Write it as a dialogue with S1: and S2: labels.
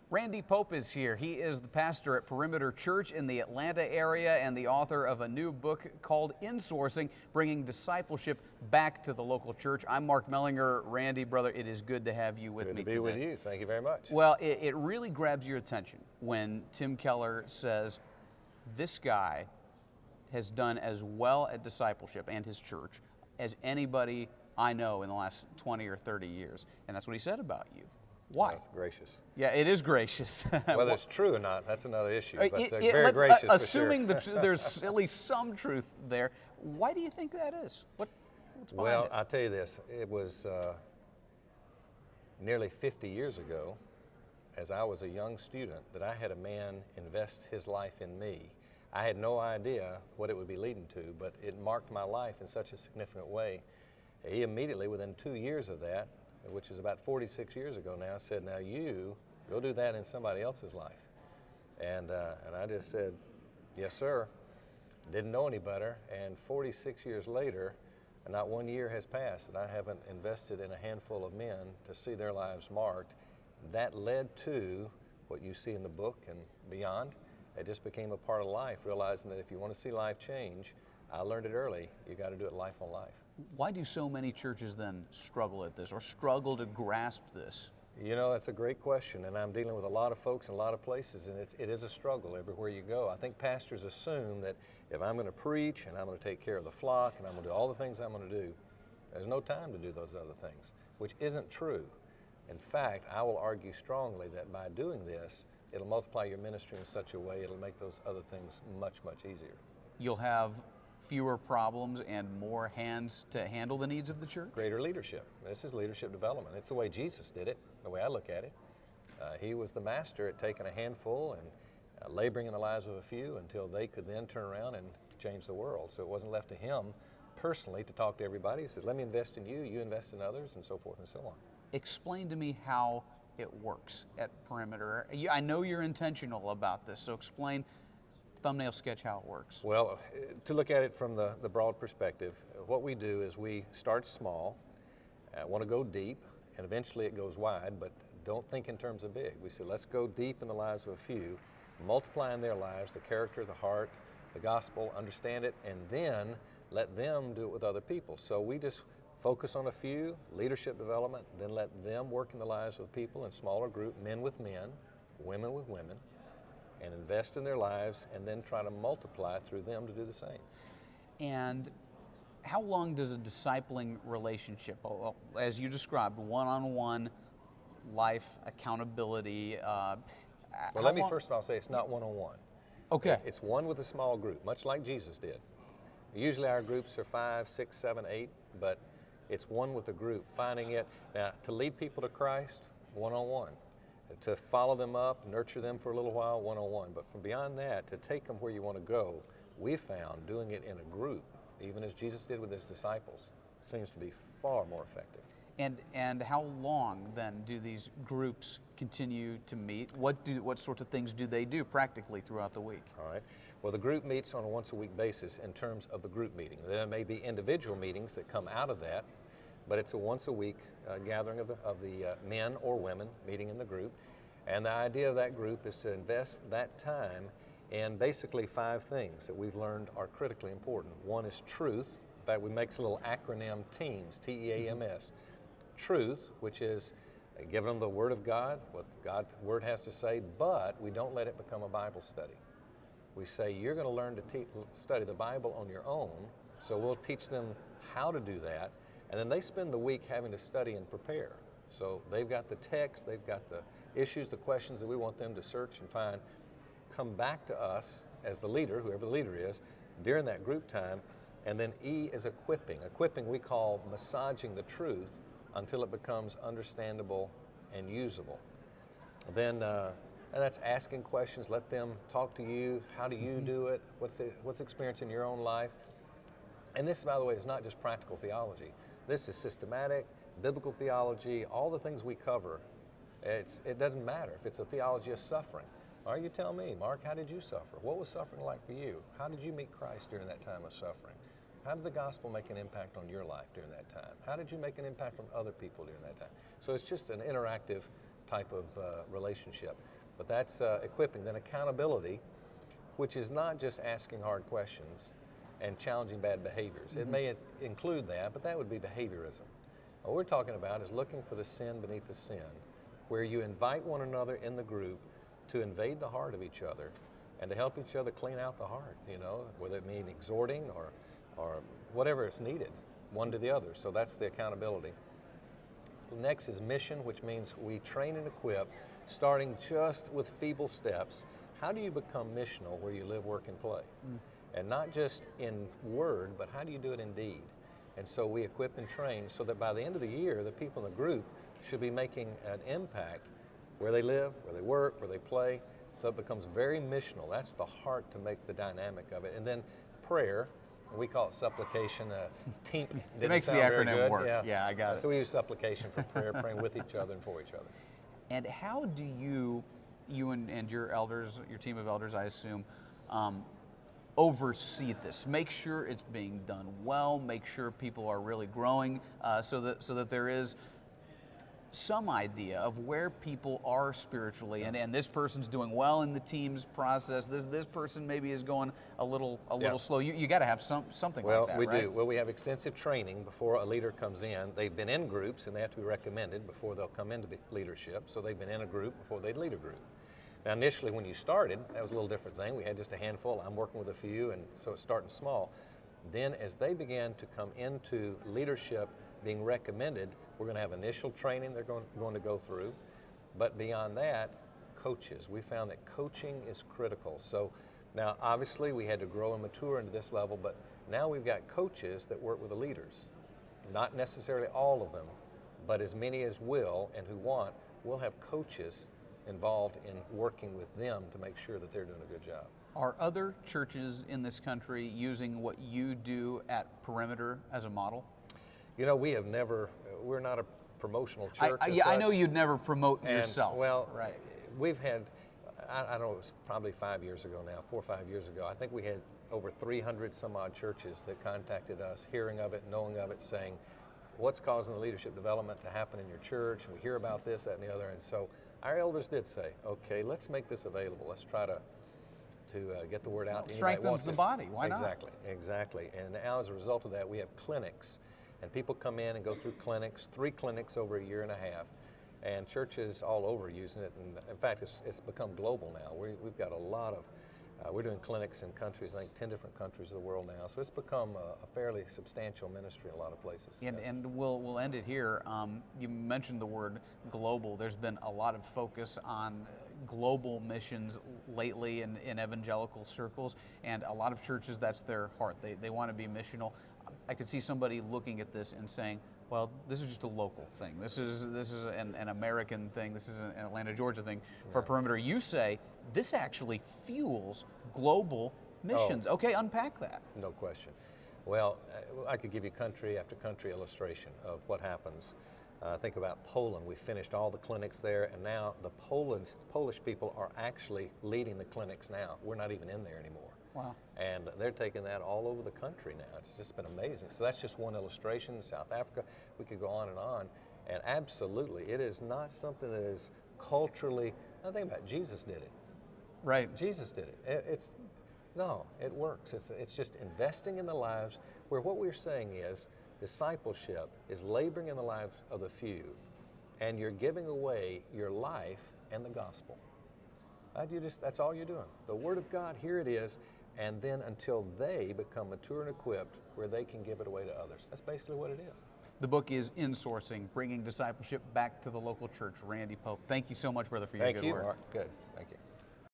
S1: Randy Pope is here. He is the pastor at Perimeter Church in the Atlanta area and the author of a new book called Insourcing, bringing discipleship back to the local church. I'm Mark Mellinger. Randy, brother, it is good to have you with me today.
S2: Good to be with you. Thank you very much.
S1: Well, it really grabs your attention when Tim Keller says, this guy has done as well at discipleship and his church as anybody I know in the last 20 or 30 years. And that's what he said about you. Why?
S2: That's gracious.
S1: Yeah, it is gracious.
S2: Whether it's true or not, that's another issue. But
S1: very
S2: gracious,
S1: assuming
S2: for sure.
S1: there's at least some truth there, why do you think that is? What's behind it?
S2: I'll tell you this. It was nearly 50 years ago, as I was a young student, that I had a man invest his life in me. I had no idea what it would be leading to, but it marked my life in such a significant way. He immediately, within 2 years of that, which is about 46 years ago now, said, now you go do that in somebody else's life. And I just said, yes, sir. Didn't know any better. And 46 years later, not 1 year has passed that I haven't invested in a handful of men to see their lives marked. That led to what you see in the book and beyond. It just became a part of life, realizing that if you want to see life change, I learned it early, you got to do it life on life.
S1: Why do so many churches then struggle at this or struggle to grasp this?
S2: You know, that's a great question, and I'm dealing with a lot of folks in a lot of places, and it is a struggle everywhere you go. I think pastors assume that if I'm going to preach and I'm going to take care of the flock and I'm going to do all the things I'm going to do, there's no time to do those other things, which isn't true. In fact, I will argue strongly that by doing this, it'll multiply your ministry in such a way it'll make those other things much, much easier.
S1: You'll have fewer problems and more hands to handle the needs of the church?
S2: Greater leadership. This is leadership development. It's the way Jesus did it, the way I look at it. He was the master at taking a handful and laboring in the lives of a few until they could then turn around and change the world. So it wasn't left to him personally to talk to everybody. He says, let me invest in you, you invest in others, and so forth and so on.
S1: Explain to me how it works at Perimeter. I know you're intentional about this, so explain, thumbnail sketch, how it works.
S2: Well, to look at it from the broad perspective, what we do is we start small, want to go deep, and eventually it goes wide, but don't think in terms of big. We say, let's go deep in the lives of a few, multiply in their lives the character, the heart, the gospel, understand it, and then let them do it with other people. So we just focus on a few, leadership development, then let them work in the lives of people in smaller group, men with men, women with women, and invest in their lives, and then try to multiply through them to do the same.
S1: And how long does a discipling relationship, as you described, one-on-one life accountability?
S2: Well, let me first of all say it's not one-on-one.
S1: Okay.
S2: It's one with a small group, much like Jesus did. Usually our groups are 5, 6, 7, 8, but it's one with a group, finding it. Now, to lead people to Christ, one-on-one. To follow them up, nurture them for a little while, one-on-one. But from beyond that, to take them where you want to go, we found doing it in a group, even as Jesus did with his disciples, seems to be far more effective.
S1: And how long then do these groups continue to meet? What sorts of things do they do practically throughout the week?
S2: All right. Well, the group meets on a once-a-week basis in terms of the group meeting. There may be individual meetings that come out of that, but it's a once-a-week gathering of the men or women meeting in the group. And the idea of that group is to invest that time in basically 5 things that we've learned are critically important. One is truth. In fact, we make a little acronym TEAMS, T-E-A-M-S. Truth, which is give them the Word of God, what God's Word has to say, but we don't let it become a Bible study. We say you're going to learn to study the Bible on your own, so we'll teach them how to do that. And then they spend the week having to study and prepare. So they've got the text, they've got the issues, the questions that we want them to search and find. Come back to us as the leader, whoever the leader is, during that group time. And then E is equipping. Equipping we call massaging the truth until it becomes understandable and usable. Then, and that's asking questions. Let them talk to you. How do you do it? What's the experience in your own life? And this, by the way, is not just practical theology. This is systematic, biblical theology, all the things we cover. It doesn't matter if it's a theology of suffering. Or you tell me, Mark, how did you suffer? What was suffering like for you? How did you meet Christ during that time of suffering? How did the gospel make an impact on your life during that time? How did you make an impact on other people during that time? So it's just an interactive type of relationship. But that's equipping. Then accountability, which is not just asking hard questions and challenging bad behaviors. It may include that, but that would be behaviorism. What we're talking about is looking for the sin beneath the sin, where you invite one another in the group to invade the heart of each other and to help each other clean out the heart, whether it mean exhorting or whatever is needed, one to the other. So that's the accountability. Next is mission, which means we train and equip, starting just with feeble steps. How do you become missional where you live, work, and play? And not just in word, but how do you do it in deed? And so we equip and train so that by the end of the year, the people in the group should be making an impact where they live, where they work, where they play. So it becomes very missional. That's the heart to make the dynamic of it. And then prayer, we call it supplication. TEAMP.
S1: It makes the acronym work. Yeah, I got it.
S2: So we use supplication for prayer, praying with each other and for each other.
S1: And how do you and your elders, your team of elders, I assume, oversee this? Make sure it's being done well. Make sure people are really growing, so that there is some idea of where people are spiritually, and this person's doing well in the team's process. This person maybe is going a little slow. You got to have something like that,
S2: we
S1: right?
S2: do. Well, we have extensive training before a leader comes in. They've been in groups, and they have to be recommended before they'll come into leadership. So they've been in a group before they'd lead a group. Now, initially, when you started, that was a little different thing. We had just a handful. I'm working with a few, and so it's starting small. Then, as they began to come into leadership, being recommended, we're going to have initial training they're going to go through. But beyond that, coaches. We found that coaching is critical. So now, obviously, we had to grow and mature into this level, but now we've got coaches that work with the leaders. Not necessarily all of them, but as many as will and who want, we'll have coaches involved in working with them to make sure that they're doing a good job.
S1: Are other churches in this country using what you do at Perimeter as a model?
S2: We're not a promotional church.
S1: I know you'd never promote yourself.
S2: Well,
S1: right.
S2: We've had, I don't know, it was probably 5 years ago now, 4 or 5 years ago, I think we had over 300 some odd churches that contacted us, hearing of it, knowing of it, saying, what's causing the leadership development to happen in your church? And we hear about this, that, and the other. And so our elders did say, okay, let's make this available. Let's try to get the word out.
S1: Well, strengthens the body. Why not?
S2: Exactly. And now as a result of that, we have clinics. And people come in and go through clinics, 3 clinics over a year and a half. And churches all over using it. And in fact, it's become global now. We've got a lot of, we're doing clinics in countries, I think 10 different countries of the world now. So it's become a fairly substantial ministry in a lot of places.
S1: And we'll end it here. You mentioned the word global. There's been a lot of focus on global missions lately in evangelical circles, and a lot of churches, that's their heart. They want to be missional. I could see somebody looking at this and saying, well, this is just a local thing. This is an American thing. This is an Atlanta, Georgia thing. For Perimeter, you say this actually fuels global missions.
S2: Oh.
S1: Okay, unpack that.
S2: No question. Well, I could give you country after country illustration of what happens. Think about Poland. We finished all the clinics there, and now the Polish people are actually leading the clinics now. We're not even in there anymore.
S1: Wow.
S2: And they're taking that all over the country now. It's just been amazing. So that's just one illustration. South Africa, we could go on. And absolutely, it is not something that is culturally, now think about it, Jesus did it.
S1: Right.
S2: Jesus did it. It works. It's just investing in the lives where what we're saying is discipleship is laboring in the lives of the few, and you're giving away your life and the gospel. That's all you're doing. The Word of God, here it is, and then until they become mature and equipped where they can give it away to others. That's basically what it is.
S1: The book is Insourcing, Bringing Discipleship Back to the Local Church. Randy Pope, thank you so much, brother, for your good work.
S2: Thank you, Mark. Good. Thank you.